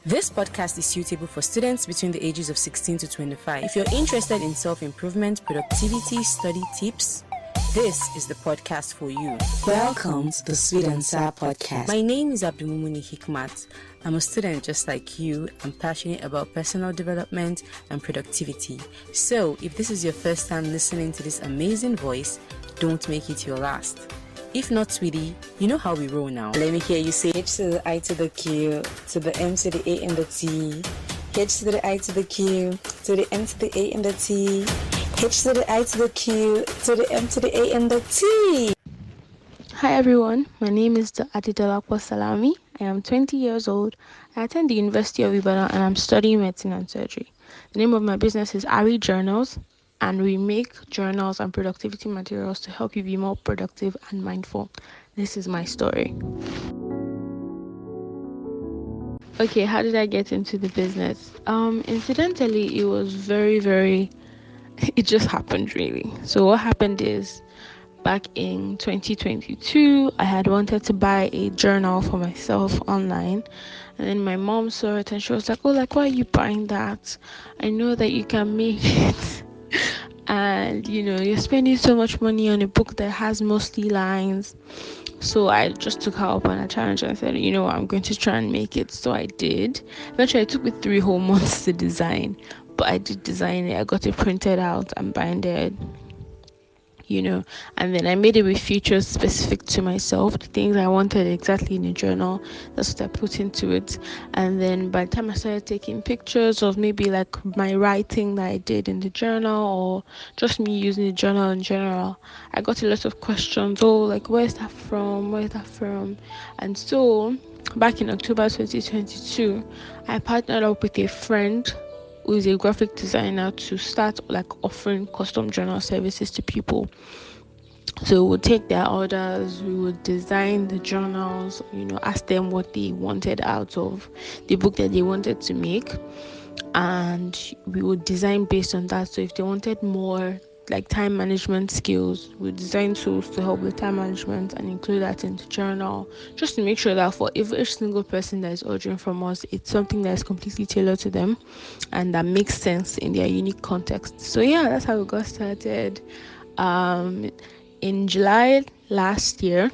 This podcast is suitable for students between the ages of 16 to 25. If you're interested in self-improvement, productivity, study tips, this is the podcast for you. Welcome to the Sweet and Sour Podcast. My name is Abdulmumuni Hikmat. I'm a student just like you. I'm passionate about personal development and productivity. So, if this is your first time listening to this amazing voice, don't make it your last. If not, sweetie, you know how we roll now. Let me hear you say H to the I to the Q, to the M to the A and the T. H to the I to the Q, to the M to the A and the T. H to the I to the Q, to the M to the A and the T. Hi everyone, my name is Adidolapo Salami. I am 20 years old. I attend the University of Ibadan and I'm studying medicine and surgery. The name of my business is Ari Journals, and we make journals and productivity materials to help you be more productive and mindful. This is my story. Okay, how did I get into the business? Incidentally, it was it just happened really. So what happened is, back in 2022, I had wanted to buy a journal for myself online, and then my mom saw it and she was like, why are you buying that? I know that you can make it. And you're spending so much money on a book that has mostly lines. So I just took her up on a challenge and said, I'm going to try and make it. So I did. Eventually it took me 3 whole months to design, but I did design it. I got it printed out and binded, and then I made it with features specific to myself, the things I wanted exactly in a journal. That's what I put into it. And then by the time I started taking pictures of maybe like my writing that I did in the journal, or just me using the journal in general, I got a lot of questions. Where's that from? And so back in October 2022, I partnered up with a friend who is a graphic designer to start offering custom journal services to people. So we would take their orders, we would design the journals, ask them what they wanted out of the book that they wanted to make, and we would design based on that. So if they wanted more time management skills, we design tools to help with time management and include that in the journal, just to make sure that for every single person that is ordering from us, it's something that is completely tailored to them and that makes sense in their unique context. So yeah, that's how we got started. In July last year,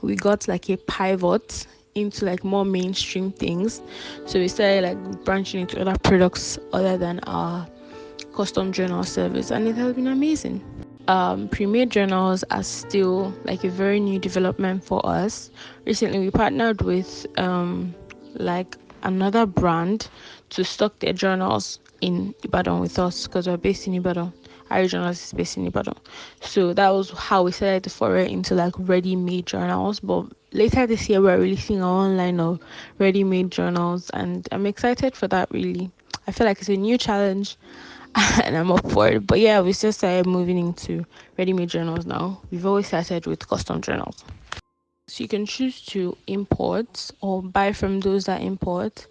we got a pivot into more mainstream things. So we started branching into other products other than our custom journal service, and it has been amazing. Pre-made journals are still a very new development for us. Recently we partnered with another brand to stock their journals in Ibadan with us, because we're based in Ibadan. Our journals is based in Ibadan. So that was how we started to foray into ready-made journals. But later this year we're releasing our own line of ready-made journals, and I'm excited for that really. I feel like it's a new challenge and I'm up for it. But yeah, we just started moving into ready-made journals now. We've always started with custom journals. So you can choose to import or buy from those that import,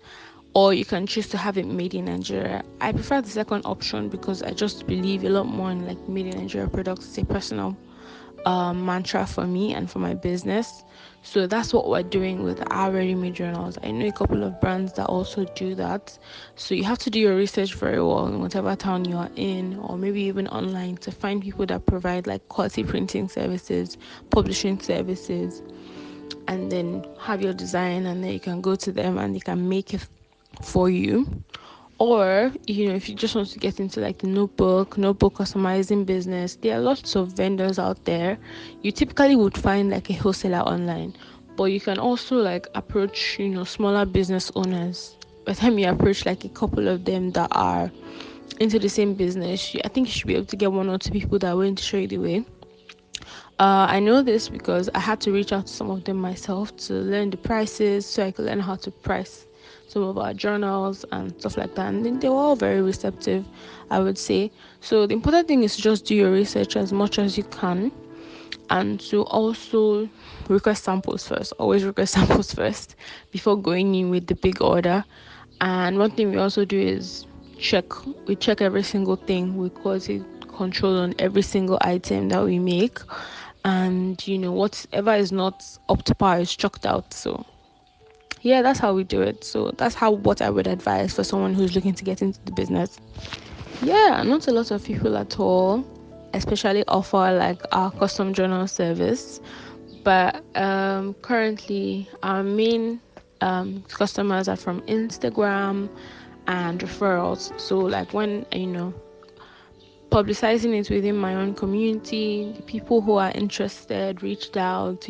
or you can choose to have it made in Nigeria. I prefer the second option because I just believe a lot more in made in Nigeria products. It's a personal mantra for me and for my business. So that's what we're doing with our ready-made journals. I know a couple of brands that also do that. So you have to do your research very well in whatever town you are in, or maybe even online, to find people that provide quality printing services, publishing services, and then have your design, and then you can go to them and they can make it for you. Or if you just want to get into the notebook customizing business, there are lots of vendors out there. You typically would find a wholesaler online, but you can also approach smaller business owners. By the time you approach a couple of them that are into the same business, I think you should be able to get 1 or 2 people that are willing to show you the way. I know this because I had to reach out to some of them myself to learn the prices, so I could learn how to price some of our journals and stuff like that. And then they were all very receptive, I would say. So the important thing is to just do your research as much as you can, and to also request samples first. Always request samples first before going in with the big order. And one thing we also do is check every single thing with quality control on every single item that we make. And whatever is not up to par is chucked out. So yeah, that's how we do it. So that's how what I would advise for someone who's looking to get into the business. Yeah, not a lot of people at all, especially offer like our custom journal service. But currently, our main customers are from Instagram and referrals. So, like when publicizing it within my own community, the people who are interested reached out,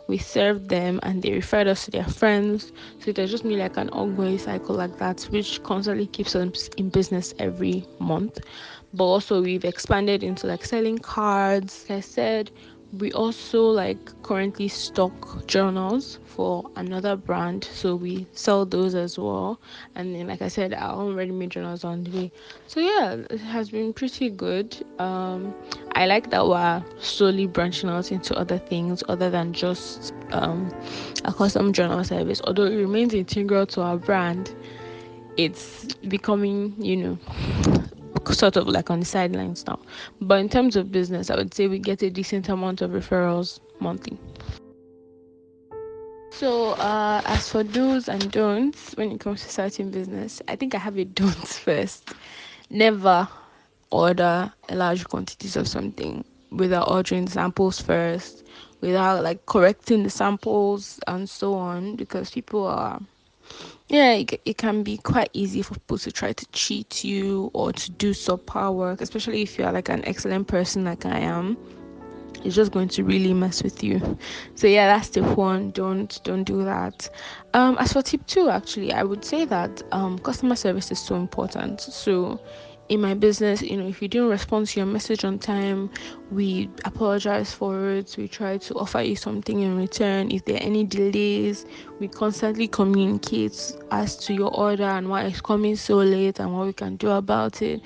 we served them and they referred us to their friends. So there's just me like an ongoing cycle like that, which constantly keeps us in business every month. But also we've expanded into like selling cards. Like I said, we also like currently stock journals for another brand, so we sell those as well. And then like I said, our own ready-made journals on the way. So yeah, it has been pretty good. I like that we're slowly branching out into other things other than just a custom journal service. Although it remains integral to our brand, it's becoming sort of like on the sidelines now. But in terms of business, I would say we get a decent amount of referrals monthly. So as for do's and don'ts when it comes to starting business, I think I have a don't first. Never order a large quantities of something without ordering samples first, without like correcting the samples and so on, because people are, yeah, it can be quite easy for people to try to cheat you or to do subpar work, especially if you're like an excellent person like I am. It's just going to really mess with you. So yeah, that's tip one. Don't do that. As for tip two, actually, I would say that customer service is so important. So in my business, if you didn't respond to your message on time, we apologize for it. We try to offer you something in return. If there are any delays, we constantly communicate as to your order and why it's coming so late and what we can do about it.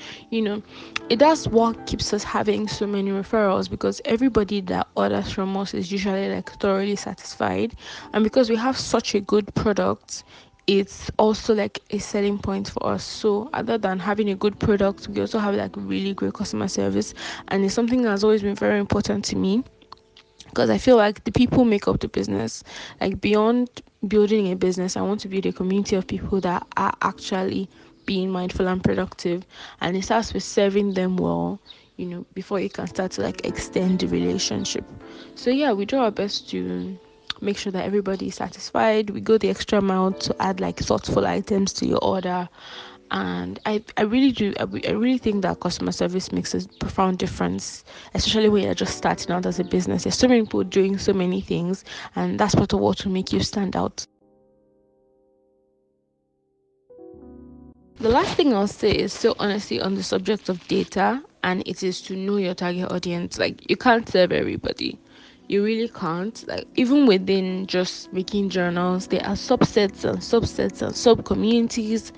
That's what keeps us having so many referrals, because everybody that orders from us is usually like thoroughly satisfied, and because we have such a good product, it's also like a selling point for us. So other than having a good product, we also have like really great customer service, and it's something that's always been very important to me, because I feel like the people make up the business. Like beyond building a business, I want to build a community of people that are actually being mindful and productive, and it starts with serving them well, before you can start to like extend the relationship. So yeah, we do our best to make sure that everybody is satisfied. We go the extra mile to add like thoughtful items to your order. And I really do I really think that customer service makes a profound difference, especially when you're just starting out as a business. There's so many people doing so many things, and that's part of what will make you stand out. The last thing I'll say is still honestly on the subject of data, and it is to know your target audience. Like, you can't serve everybody. You really can't. Like, even within just making journals, there are subsets and subsets and sub communities.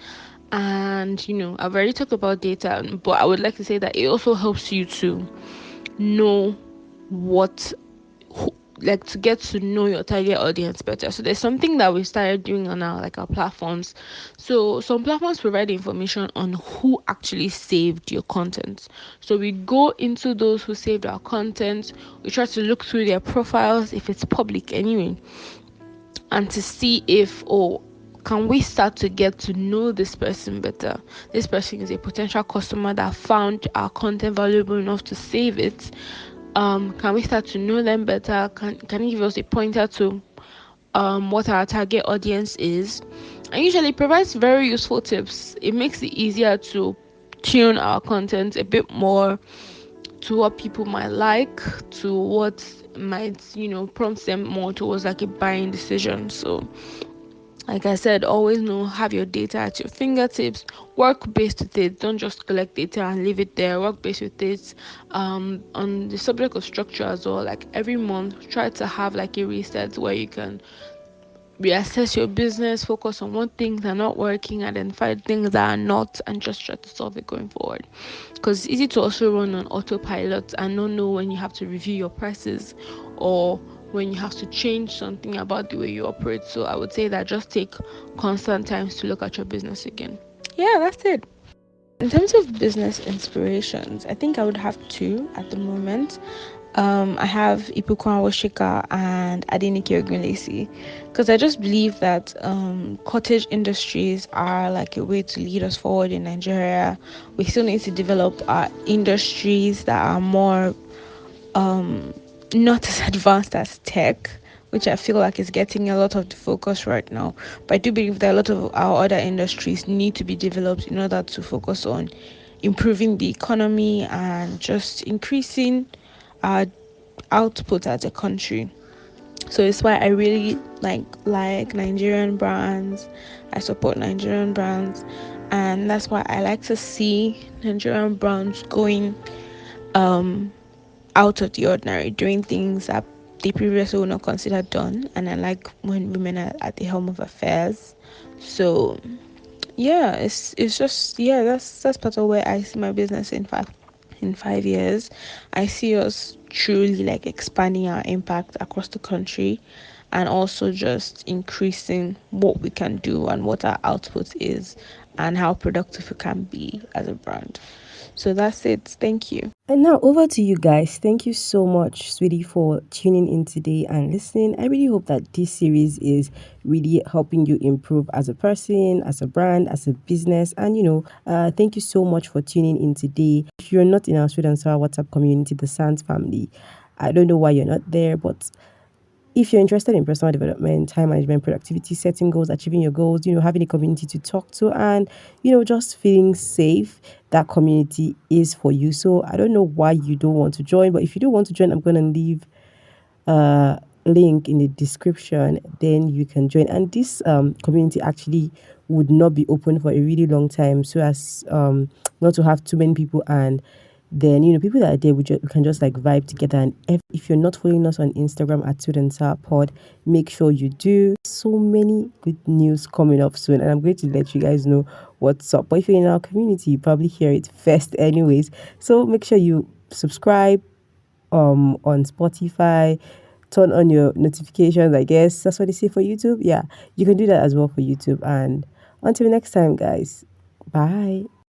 And I've already talked about data, but I would like to say that it also helps you to know what like to get to know your target audience better. So there's something that we started doing on our platforms. So some platforms provide information on who actually saved your content. So we go into those who saved our content. We try to look through their profiles if it's public anyway, and to see if, can we start to get to know this person better? This person is a potential customer that found our content valuable enough to save it. Can we start to know them better? Can you give us a pointer to what our target audience is? And usually it provides very useful tips. It makes it easier to tune our content a bit more to what people might like, to what might prompt them more towards like a buying decision. So like I said, always have your data at your fingertips. Work based with it. Don't just collect data and leave it there. Work based with it. On the subject of structure as well, like every month, try to have like a reset where you can reassess your business, focus on what things are not working, identify things that are not, and just try to solve it going forward. Because it's easy to also run on autopilot and not know when you have to review your prices, or when you have to change something about the way you operate. So I would say that just take constant times to look at your business again. Yeah, that's it. In terms of business inspirations, I think I would have two at the moment. I have Ipukwan Washika and Adenike Ogunlesi, because I just believe that cottage industries are like a way to lead us forward in Nigeria. We still need to develop our industries that are more not as advanced as tech, which I feel like is getting a lot of the focus right now. But I do believe that a lot of our other industries need to be developed in order to focus on improving the economy and just increasing our output as a country. So it's why I really like Nigerian brands. I support Nigerian brands, and that's why I like to see Nigerian brands going out of the ordinary, doing things that they previously would not consider done. And I like when women are at the helm of affairs. So yeah, it's just, yeah, that's part of where I see my business in 5 years. I see us truly like expanding our impact across the country, and also just increasing what we can do and what our output is and how productive we can be as a brand. So that's it. Thank you. And now over to you guys. Thank you so much, sweetie, for tuning in today and listening. I really hope that this series is really helping you improve as a person, as a brand, as a business. And thank you so much for tuning in today. If you're not in our Student Sour WhatsApp community, the Sans family, I don't know why you're not there, but if you're interested in personal development, time management, productivity, setting goals, achieving your goals, having a community to talk to, and, just feeling safe, that community is for you. So I don't know why you don't want to join, but if you do want to join, I'm going to leave a link in the description, then you can join. And this community actually would not be open for a really long time, so as not to have too many people, and then people that are there, we can just like vibe together. And if you're not following us on Instagram at Students Pod, make sure you do. So many good news coming up soon, and I'm going to let you guys know what's up. But if you're in our community, you probably hear it first anyways, so make sure you subscribe on Spotify, turn on your notifications. I guess that's what they say for YouTube. Yeah, you can do that as well for YouTube. And until next time, guys, bye.